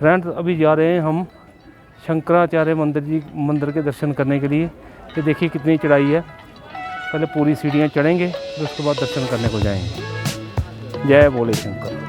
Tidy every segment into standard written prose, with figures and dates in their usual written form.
Friends अभी जा रहे हैं हम शंकराचार्य मंदिर के दर्शन करने के लिए। ये देखिए कितनी चढ़ाई है। पहले पूरी सीढ़ियाँ चढ़ेंगे फिर उसके बाद दर्शन करने को जाएंगे। जय भोले शंकर।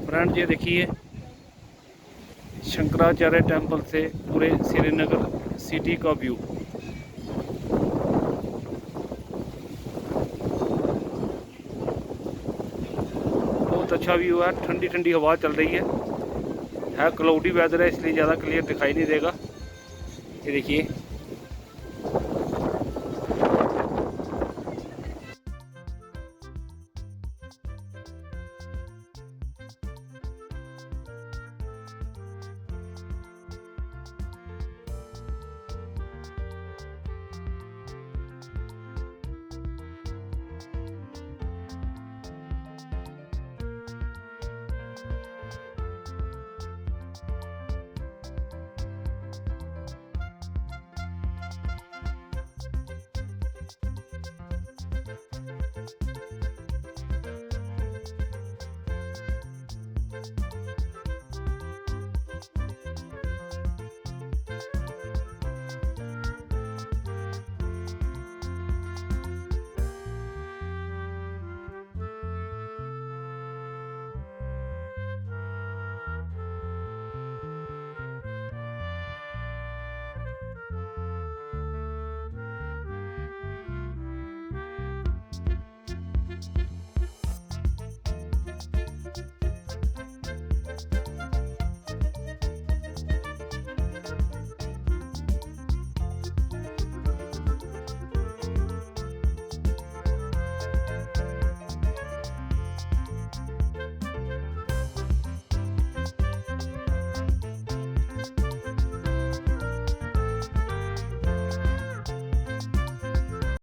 फ्रेंड्स ये देखिए शंकराचार्य टेम्पल से पूरे श्रीनगर सिटी का व्यू। बहुत अच्छा व्यू है। ठंडी ठंडी हवा चल रही है क्लाउडी वेदर है इसलिए ज़्यादा क्लियर दिखाई नहीं देगा। ये देखिए